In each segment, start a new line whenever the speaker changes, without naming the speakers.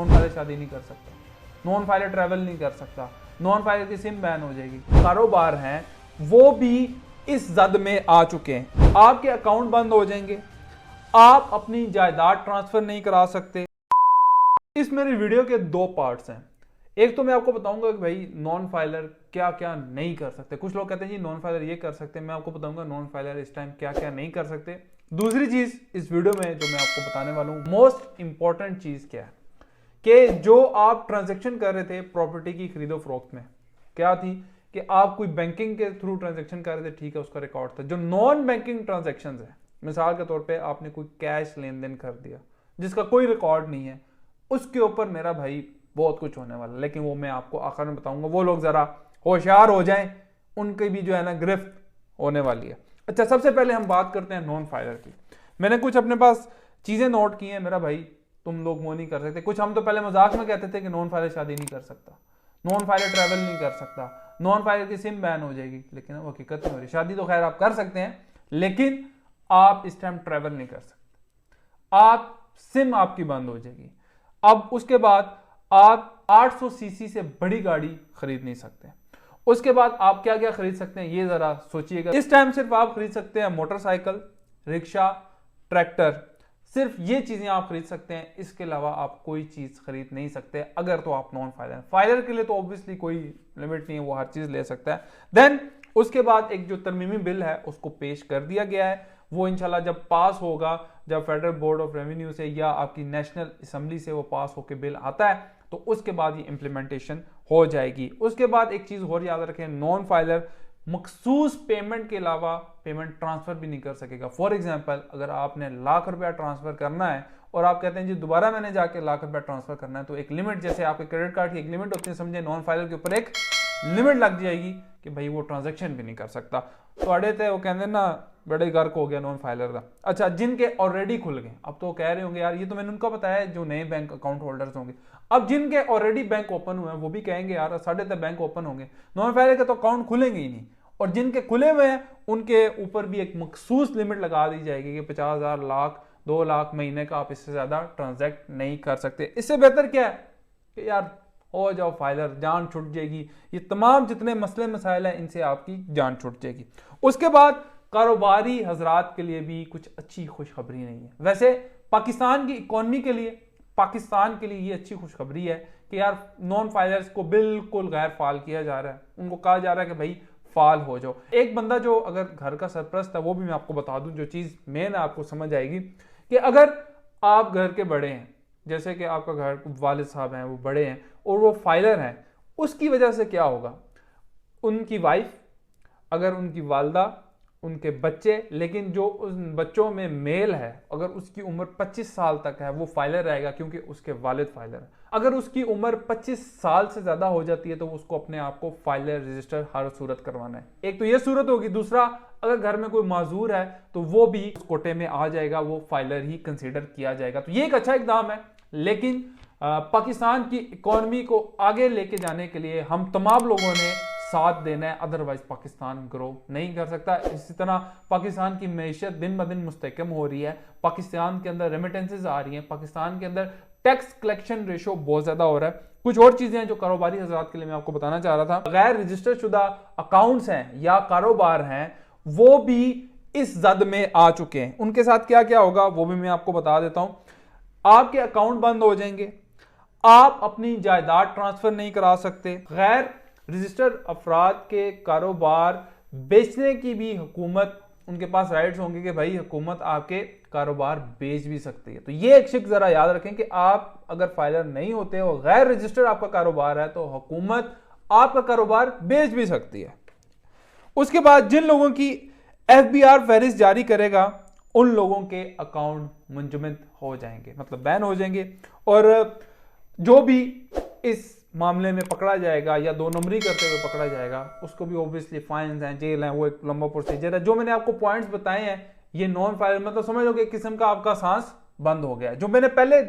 Non filer शादी नहीं कर सकता, नॉन फाइलर ट्रैवल नहीं कर सकता, नॉन फाइलर की सिम बैन हो जाएगी। कारोबार हैं वो भी इस जद में आ चुके हैं, आपके अकाउंट बंद हो जाएंगे, आप अपनी जायदाद ट्रांसफर नहीं करा सकते। इस मेरी वीडियो के दो पार्ट्स हैं। एक तो मैं आपको बताऊंगा कि भाई नॉन फाइलर क्या क्या नहीं कर सकते। कुछ लोग कहते हैं जी नॉन फाइलर ये कर सकते हैं, मैं आपको बताऊंगा नॉन फाइलर इस टाइम क्या क्या नहीं कर सकते। दूसरी चीज इस वीडियो में जो मैं आपको बताने वाला हूं, मोस्ट इंपॉर्टेंट चीज क्या है कि जो आप ट्रांजेक्शन कर रहे थे प्रॉपर्टी की खरीदो फरोख्त में, क्या थी कि आप कोई बैंकिंग के थ्रू ट्रांजेक्शन कर रहे थे, ठीक है, उसका रिकॉर्ड था। जो नॉन बैंकिंग ट्रांजेक्शन है, मिसाल के तौर पे आपने कोई कैश लेन देन कर दिया जिसका कोई रिकॉर्ड नहीं है, उसके ऊपर मेरा भाई बहुत कुछ होने वाला है, लेकिन वो मैं आपको आखिर में बताऊंगा। वो लोग जरा होशियार हो जाएं, उनकी भी जो है ना गिरफ्त होने वाली है। अच्छा, सबसे पहले हम बात करते हैं नॉन फाइलर की। मैंने कुछ अपने पास चीजें नोट की हैं मेरा भाई, तुम लोग वो नहीं कर सकते। कुछ हम तो पहले मजाक में कहते थे कि नॉन फाइलर शादी नहीं कर सकता, नॉन फाइलर ट्रैवल नहीं कर सकता, नॉन फाइलर की सिम बैन हो जाएगी, लेकिन वो हकीकत नहीं हो रही। शादी तो खैर आप कर सकते हैं, लेकिन आप इस टाइम ट्रैवल नहीं कर सकते, आप सिम आपकी बंद हो जाएगी। अब उसके बाद आप 800 सीसी से बड़ी गाड़ी खरीद नहीं सकते। उसके बाद आप क्या क्या खरीद सकते हैं ये जरा सोचिएगा। इस टाइम सिर्फ आप खरीद सकते हैं मोटरसाइकिल, रिक्शा, ट्रैक्टर, सिर्फ ये चीजें आप खरीद सकते हैं। इसके अलावा आप कोई चीज खरीद नहीं सकते अगर तो आप नॉन फाइलर। फाइलर के लिए तो ऑब्वियसली कोई लिमिट नहीं है, वो हर चीज ले सकता है। देन उसके बाद एक जो तरमीमी बिल है उसको पेश कर दिया गया है, वो इंशाल्लाह जब पास होगा, जब फेडरल बोर्ड ऑफ रेवेन्यू से या आपकी नेशनल असेंबली से वो पास होकर बिल आता है तो उसके बाद ये इंप्लीमेंटेशन हो जाएगी। उसके बाद एक चीज और याद रखें, नॉन फाइलर मखसूस पेमेंट के अलावा पेमेंट ट्रांसफर भी नहीं कर सकेगा। फॉर एग्जांपल, अगर आपने लाख रुपया ट्रांसफर करना है और आप कहते हैं जी दोबारा मैंने जाके लाख रुपया ट्रांसफर करना है, तो एक लिमिट, जैसे आपके क्रेडिट कार्ड की एक लिमिट होती है, समझे नॉन फाइलर के ऊपर एक लिमिट लग जाएगी कि भाई वो ट्रांजेक्शन भी नहीं कर सकता। तो अड़े थे वो कहते ना बड़े गर्क हो गया नॉन फाइलर का। अच्छा, जिनके ऑलरेडी खुल गए, अब तो कह रहे होंगे यार ये तो मैंने उनका बताया जो नए बैंक अकाउंट होल्डर्स होंगे। अब जिनके ऑलरेडी बैंक ओपन हुए हैं वो भी कहेंगे यार साढ़े तक बैंक ओपन होंगे, नॉन फाइलर के तो अकाउंट खुलेंगे ही नहीं। और जिनके खुले हुए हैं उनके ऊपर भी एक मखसूस लिमिट लगा दी जाएगी कि 50,000, लाख, 2 लाख महीने का आप इससे ज्यादा ट्रांजैक्ट नहीं कर सकते। इससे बेहतर क्या है कि यार हो जाओ फाइलर, जान छूट जाएगी। ये तमाम जितने मसले मसाइल हैं इनसे आपकी जान छूट जाएगी। उसके बाद कारोबारी हजरात के लिए भी कुछ अच्छी खुशखबरी नहीं है। वैसे पाकिस्तान की इकोनॉमी के लिए, पाकिस्तान के लिए ये अच्छी खुशखबरी है कि यार नॉन फाइलर्स को बिल्कुल गैर फाल किया जा रहा है। उनको कहा जा रहा है कि भाई फाल हो जाओ। एक बंदा जो अगर घर का सरपरस्त है, वो भी मैं आपको बता दूं, जो चीज मेन आपको समझ आएगी कि अगर आप घर के बड़े हैं, जैसे कि आपका घर वालिद साहब हैं, वो बड़े हैं और वो फाइलर हैं, उसकी वजह से क्या होगा, उनकी वाइफ, अगर उनकी वालदा, उनके बच्चे, लेकिन जो उन बच्चों में मेल है अगर उसकी उम्र 25 साल तक है वो फाइलर रहेगा क्योंकि उसके वालिद फाइलर है। अगर उसकी उम्र 25 साल से ज्यादा हो जाती है तो उसको अपने आप को फाइलर रजिस्टर हर सूरत करवाना है। एक तो ये सूरत होगी, दूसरा अगर घर में कोई माजूर है तो वो भी उस कोटे में आ जाएगा, वो फाइलर ही कंसिडर किया जाएगा। तो ये एक अच्छा इकदाम है, लेकिन पाकिस्तान की इकोनॉमी को आगे लेके जाने के लिए हम तमाम लोगों ने साथ देना है, अदरवाइज पाकिस्तान ग्रो नहीं कर सकता। इसी तरह पाकिस्तान की मैशत दिन ब दिन मुस्तकम हो रही है, पाकिस्तान के अंदर रेमिटेंसेज आ रही हैं, पाकिस्तान के अंदर टैक्स कलेक्शन रेशो बहुत ज्यादा हो रहा है। कुछ और चीजें हैं जो कारोबारी हजरात के लिए मैं आपको बताना चाह रहा था। गैर रजिस्टर्ड शुदा अकाउंट्स हैं या कारोबार हैं वो भी इस जद में आ चुके हैं। उनके साथ क्या क्या होगा वो भी मैं आपको बता देता हूं। आपके अकाउंट बंद हो जाएंगे, आप अपनी जायदाद ट्रांसफर नहीं करा सकते, गैर रजिस्टर्ड अफराद के कारोबार बेचने की भी हुकूमत, उनके पास राइट्स होंगे कि भाई हुकूमत आपके कारोबार बेच भी सकती है। तो ये एक शिक जरा याद रखें कि आप अगर फाइलर नहीं होते हो, गैर रजिस्टर्ड आपका कारोबार है, तो हुकूमत आपका कारोबार बेच भी सकती है। उसके बाद जिन लोगों की FBR फहरिस्त जारी करेगा उन लोगों के अकाउंट मुंजमद हो जाएंगे, मतलब बैन हो जाएंगे। और जो भी इस मामले में पकड़ा जाएगा या 2 नंबरी करते हुए पकड़ा जाएगा उसको भी ऑब्वियसली फाइन्स हैं, जेल है, वो एक लंबा प्रोसीजर है। जो मैंने आपको पॉइंट्स बताए हैं ये नॉन फाइलर, मतलब समझ लो कि एक किस्म का आपका सांस बंद हो गया है। जो मैंने पहले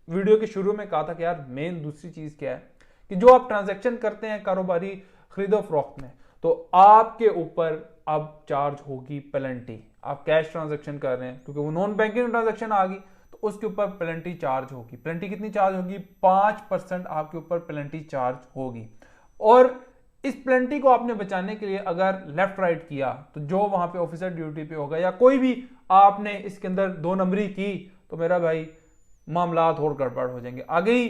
वीडियो के शुरू में कहा था कि यार मेन दूसरी चीज क्या है कि जो आप ट्रांजैक्शन करते हैं कारोबारी खरीदो फरोख्त में, तो आपके ऊपर अब चार्ज होगी पेनल्टी। आप कैश ट्रांजैक्शन कर रहे हैं क्योंकि वो नॉन बैंकिंग ट्रांजैक्शन आ गई, तो उसके ऊपर पेनल्टी चार्ज होगी। पेनल्टी कितनी चार्ज होगी? 5% आपके ऊपर पेनल्टी चार्ज होगी। और इस पेनल्टी को आपने बचाने के लिए अगर लेफ्ट राइट किया तो जो वहां पे ऑफिसर ड्यूटी पे होगा या कोई भी आपने इसके अंदर 2 नंबरी की तो मेरा भाई मामलात और गड़बड़ हो जाएंगे। आगे ही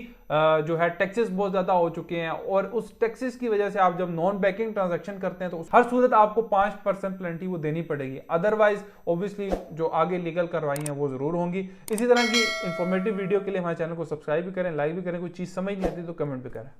जो है टैक्सेस बहुत ज्यादा हो चुके हैं और उस टैक्सेस की वजह से आप जब नॉन बैंकिंग ट्रांजैक्शन करते हैं तो हर सूरत आपको 5% पेनल्टी वो देनी पड़ेगी। अदरवाइज ऑब्वियसली जो आगे लीगल कार्रवाई है वो जरूर होंगी। इसी तरह की इंफॉर्मेटिव वीडियो के लिए हमारे चैनल को सब्सक्राइब भी करें, लाइक भी करें। कोई चीज समझ नहीं आती तो कमेंट भी करें।